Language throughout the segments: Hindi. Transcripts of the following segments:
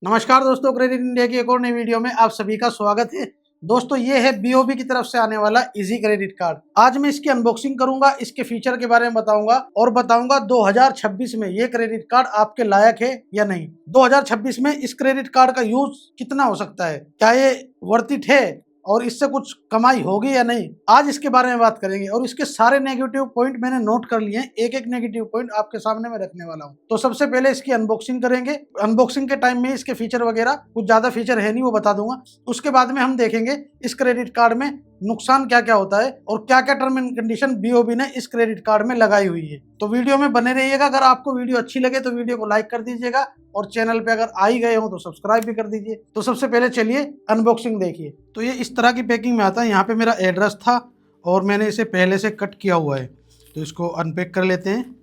नमस्कार दोस्तों, क्रेडिट इंडिया की एक और नई वीडियो में आप सभी का स्वागत है। दोस्तों, ये है बीओबी की तरफ से आने वाला इजी क्रेडिट कार्ड। आज मैं इसकी अनबॉक्सिंग करूंगा, इसके फीचर के बारे में बताऊंगा और बताऊंगा 2026 में ये क्रेडिट कार्ड आपके लायक है या नहीं। 2026 में इस क्रेडिट कार्ड का यूज कितना हो सकता है, क्या ये वर्थ इट है और इससे कुछ कमाई होगी या नहीं, आज इसके बारे में बात करेंगे। और इसके सारे नेगेटिव पॉइंट मैंने नोट कर लिए हैं, एक एक नेगेटिव पॉइंट आपके सामने मैं रखने वाला हूं। तो सबसे पहले इसकी अनबॉक्सिंग करेंगे। अनबॉक्सिंग के टाइम में इसके फीचर वगैरह कुछ ज्यादा फीचर है नहीं, वो बता दूंगा। उसके बाद में हम देखेंगे इस क्रेडिट कार्ड में नुकसान क्या क्या होता है और क्या क्या टर्म एंड कंडीशन बीओबी ने इस क्रेडिट कार्ड में लगाई हुई है। तो वीडियो में बने रहिएगा। अगर आपको वीडियो अच्छी लगे तो वीडियो को लाइक कर दीजिएगा और चैनल पे अगर आ ही गए हो तो सब्सक्राइब भी कर दीजिए। तो सबसे पहले चलिए अनबॉक्सिंग देखिए। तो ये इस तरह की पैकिंग में आता है। यहाँ पे मेरा एड्रेस था और मैंने इसे पहले से कट किया हुआ है, तो इसको अनपैक कर लेते हैं।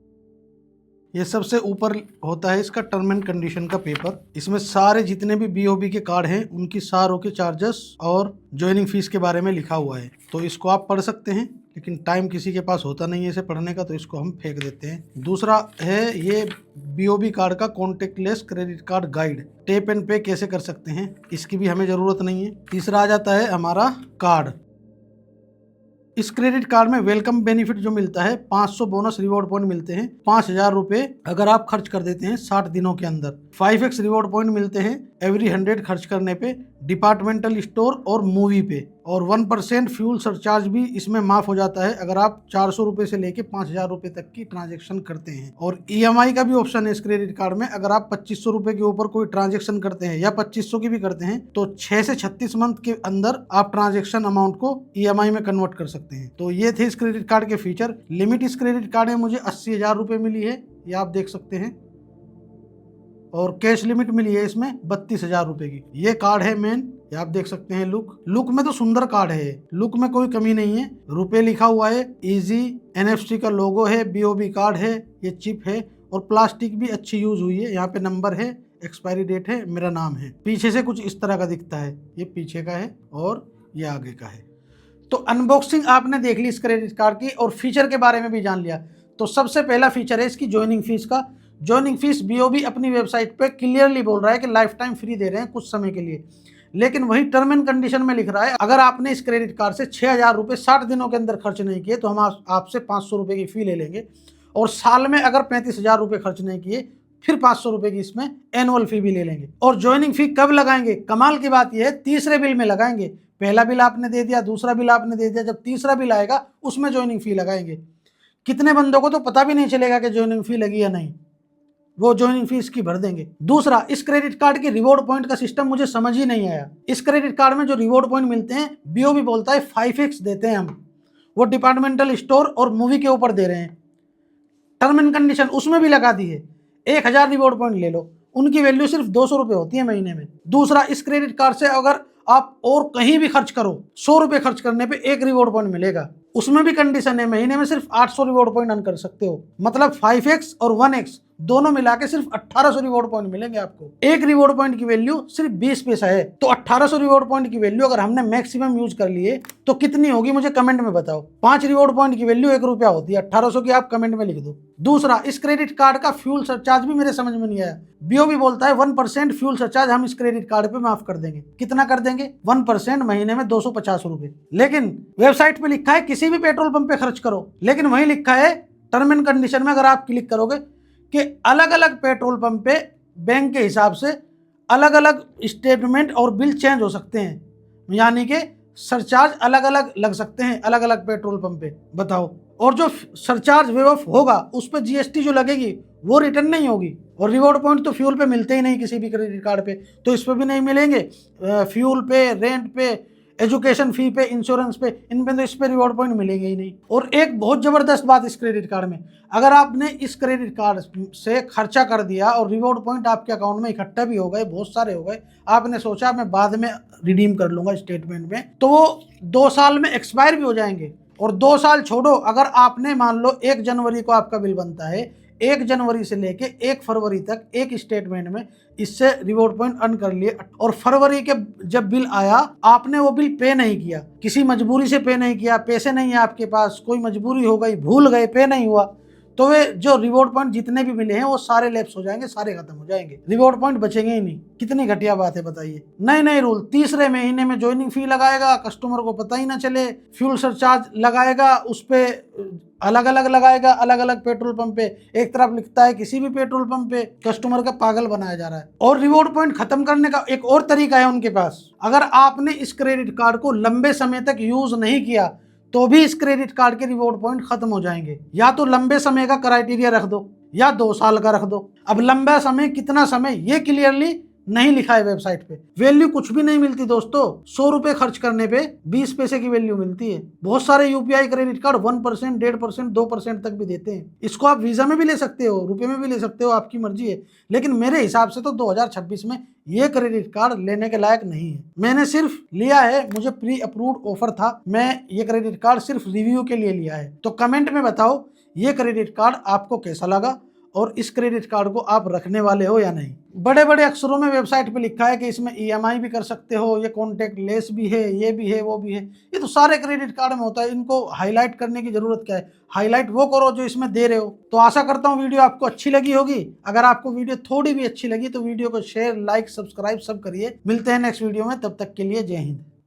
ये सबसे ऊपर होता है इसका टर्म एंड कंडीशन का पेपर। इसमें सारे जितने भी बीओबी के कार्ड हैं उनकी सारों के चार्जेस और ज्वाइनिंग फीस के बारे में लिखा हुआ है। तो इसको आप पढ़ सकते हैं, लेकिन टाइम किसी के पास होता नहीं है इसे पढ़ने का, तो इसको हम फेंक देते हैं। दूसरा है ये बीओबी कार्ड का contact lens credit card guide, tap and पे कैसे कर सकते हैं, इसकी भी हमें ज़रूरत नहीं है। तीसरा आ जाता है हमारा कार्ड। इस क्रेडिट कार्ड में वेलकम बेनिफिट जो मिलता है, 500 बोनस रिवॉर्ड पॉइंट मिलते हैं। 5000 रुपए अगर आप खर्च कर देते हैं 60 दिनों के अंदर। 5x रिवॉर्ड पॉइंट मिलते हैं एवरी 100 खर्च करने पे, डिपार्टमेंटल स्टोर और मूवी पे। और 1% फ्यूल सरचार्ज भी इसमें माफ हो जाता है अगर आप 400 रुपए से लेके 5000 रुपए तक की ट्रांजेक्शन करते हैं। और ईएमआई का भी ऑप्शन है इस क्रेडिट कार्ड में। अगर आप 2500 रुपए के ऊपर कोई ट्रांजेक्शन करते हैं या 2500 की भी करते हैं तो 6 से 36 मंथ के अंदर आप ट्रांजेक्शन अमाउंट को ईएमआई में कन्वर्ट कर सकते हैं। तो ये थे इस क्रेडिट कार्ड के फीचर। लिमिट इस क्रेडिट कार्ड में मुझे 80,000 रुपए मिली है, ये आप देख सकते हैं। और कैश लिमिट मिली है इसमें 32,000 रुपए की। ये कार्ड है मेन, ये आप देख सकते हैं। लुक में तो सुंदर कार्ड है, लुक में कोई कमी नहीं है। रुपए लिखा हुआ है, इजी एनएफसी का लोगो है, बीओबी कार्ड है, ये चिप है और प्लास्टिक भी अच्छी यूज हुई है। यहाँ पे नंबर है, एक्सपायरी डेट है, मेरा नाम है। पीछे से कुछ इस तरह का दिखता है, ये पीछे का है और ये आगे का है। तो अनबॉक्सिंग आपने देख ली इस क्रेडिट कार्ड की और फीचर के बारे में भी जान लिया। तो सबसे पहला फीचर है इसकी ज्वाइनिंग फीस का। ज्वाइनिंग फीस बीओबी अपनी वेबसाइट पे क्लियरली बोल रहा है कि लाइफ टाइम फ्री दे रहे हैं कुछ समय के लिए, लेकिन वही टर्म एंड कंडीशन में लिख रहा है अगर आपने इस क्रेडिट कार्ड से 6,000 रुपये 60 दिनों के अंदर खर्च नहीं किए तो हम आपसे 500 रुपये की फी ले लेंगे। और साल में अगर 35,000 रुपये खर्च नहीं किए फिर 500 रुपये की इसमें एनुअल फी भी ले लेंगे। और ज्वाइनिंग फी कब लगाएंगे, कमाल की बात यह है तीसरे बिल में लगाएंगे। पहला बिल आपने दे दिया, दूसरा बिल आपने दे दिया, जब तीसरा बिल आएगा उसमें ज्वाइनिंग फी लगाएंगे। कितने बंदों को तो पता भी नहीं चलेगा कि ज्वाइनिंग फी लगी या नहीं, वो ज्वाइनिंग फीस की भर देंगे। दूसरा, इस क्रेडिट कार्ड के रिवॉर्ड पॉइंट का सिस्टम मुझे समझ ही नहीं आया। इस क्रेडिट कार्ड में जो रिवॉर्ड पॉइंट मिलते हैं बीओबी बोलता है 5x देते हैं हम, वो डिपार्टमेंटल स्टोर और मूवी के ऊपर दे रहे हैं। टर्म एंड कंडीशन उसमें भी लगा दी है, 1000 रिवॉर्ड पॉइंट ले लो, उनकी वैल्यू सिर्फ 200 रुपये होती है महीने में। दूसरा, इस क्रेडिट कार्ड से अगर आप और कहीं भी खर्च करो 100 रुपये खर्च करने पे 1 रिवॉर्ड पॉइंट मिलेगा। उसमें भी कंडीशन है, महीने में सिर्फ 800 रिवॉर्ड पॉइंट अर्न कर सकते हो। मतलब 5x और 1x दोनों मिला के सिर्फ 1800 रिवॉर्ड पॉइंट मिलेंगे आपको। एक रिवॉर्ड पॉइंट की वैल्यू सिर्फ 20 पैसा है, तो 1800 रिवॉर्ड पॉइंट की वैल्यू अगर हमने मैक्सिमम यूज कर लिए तो कितनी होगी मुझे कमेंट में बताओ। 5 रिवॉर्ड पॉइंट की वैल्यू 1 रुपया होती है, 1800 की आप कमेंट में लिख दो। दूसरा, इस क्रेडिट कार्ड का फ्यूल सरचार्ज भी मेरे समझ में नहीं आया। बीओबी बोलता है 1% फ्यूल सरचार्ज हम इस क्रेडिट कार्ड पे माफ कर देंगे। कितना कर देंगे? 1%, महीने में 250 रुपए। लेकिन वेबसाइट पे लिखा है किसी भी पेट्रोल पंप पे खर्च करो, लेकिन वहीं लिखा है टर्म एंड कंडीशन में अगर आप क्लिक करोगे कि अलग अलग पेट्रोल पंप पे बैंक के हिसाब से अलग अलग स्टेटमेंट और बिल चेंज हो सकते हैं, यानी कि सरचार्ज अलग अलग लग सकते हैं अलग अलग पेट्रोल पंप पे। बताओ, और जो सरचार्ज वेव ऑफ होगा उस पर जीएसटी जो लगेगी वो रिटर्न नहीं होगी। और रिवॉर्ड पॉइंट तो फ्यूल पे मिलते ही नहीं किसी भी क्रेडिट कार्ड पे, तो इस पे भी नहीं मिलेंगे। फ्यूल पे, रेंट पे, एजुकेशन फी पे, इंश्योरेंस पे, इन पे तो इस पे रिवॉर्ड पॉइंट मिलेंगे ही नहीं। और एक बहुत जबरदस्त बात इस क्रेडिट कार्ड में, अगर आपने इस क्रेडिट कार्ड से खर्चा कर दिया और रिवॉर्ड पॉइंट आपके अकाउंट में इकट्ठा भी हो गए, बहुत सारे हो गए, आपने सोचा मैं बाद में रिडीम कर लूंगा स्टेटमेंट में, तो वो 2 साल में एक्सपायर भी हो जाएंगे। और 2 साल छोड़ो, अगर आपने मान लो 1 जनवरी को आपका बिल बनता है, 1 जनवरी से लेके 1 फरवरी तक एक स्टेटमेंट में इससे रिवॉर्ड पॉइंट अर्न कर लिए, और फरवरी के जब बिल आया आपने वो बिल पे नहीं किया, किसी मजबूरी से पे नहीं किया, पैसे नहीं है आपके पास, कोई मजबूरी हो गई, भूल गए, पे नहीं हुआ, तो वे जो रिवॉर्ड पॉइंट जितने भी मिले हैं वो सारे लैप्स हो जाएंगे, सारे खत्म हो जाएंगे, रिवॉर्ड पॉइंट बचेंगे ही नहीं। कितनी घटिया बात है बताइए। नए नए रूल, तीसरे महीने में ज्वाइनिंग फी लगाएगा, कस्टमर को पता ही ना चले, फ्यूल सरचार्ज लगाएगा, उस पे अलग अलग लगाएगा, अलग अलग पेट्रोल पंप पे, एक तरफ लिखता है किसी भी पेट्रोल पंप पे, कस्टमर का पागल बनाया जा रहा है। और रिवॉर्ड पॉइंट खत्म करने का एक और तरीका है उनके पास। अगर आपने इस क्रेडिट कार्ड को लंबे समय तक यूज नहीं किया तो भी इस क्रेडिट कार्ड के रिवॉर्ड पॉइंट खत्म हो जाएंगे। या तो लंबे समय का क्राइटेरिया रख दो या 2 साल का रख दो। अब लंबा समय कितना समय ये क्लियरली नहीं लिखा है वेबसाइट पे। वैल्यू कुछ भी नहीं मिलती दोस्तों। 100 रुपए खर्च करने पे 20 पैसे की वैल्यू मिलती है। बहुत सारे यूपीआई क्रेडिट कार्ड 1%, 1.5%, 2% तक भी देते हैं। इसको आप वीजा में भी ले सकते हो, रुपए में भी ले सकते हो, आपकी मर्जी है। लेकिन मेरे हिसाब से तो 2026 में ये क्रेडिट कार्ड लेने के लायक नहीं है। मैंने सिर्फ लिया है, मुझे प्री अप्रूव्ड ऑफर था, मैं ये क्रेडिट कार्ड सिर्फ रिव्यू के लिए लिया है। तो कमेंट में बताओ ये क्रेडिट कार्ड आपको कैसा लगा और इस क्रेडिट कार्ड को आप रखने वाले हो या नहीं। बड़े बड़े अक्षरों में वेबसाइट पे लिखा है कि इसमें ईएमआई भी कर सकते हो, ये कॉन्टैक्ट लेस भी है, ये भी है, वो भी है। ये तो सारे क्रेडिट कार्ड में होता है, इनको हाईलाइट करने की जरूरत क्या है। हाईलाइट वो करो जो इसमें दे रहे हो। तो आशा करता हूँ वीडियो आपको अच्छी लगी होगी। अगर आपको वीडियो थोड़ी भी अच्छी लगी तो वीडियो को शेयर, लाइक, सब्सक्राइब सब करिए। मिलते हैं नेक्स्ट वीडियो में, तब तक के लिए जय हिंद।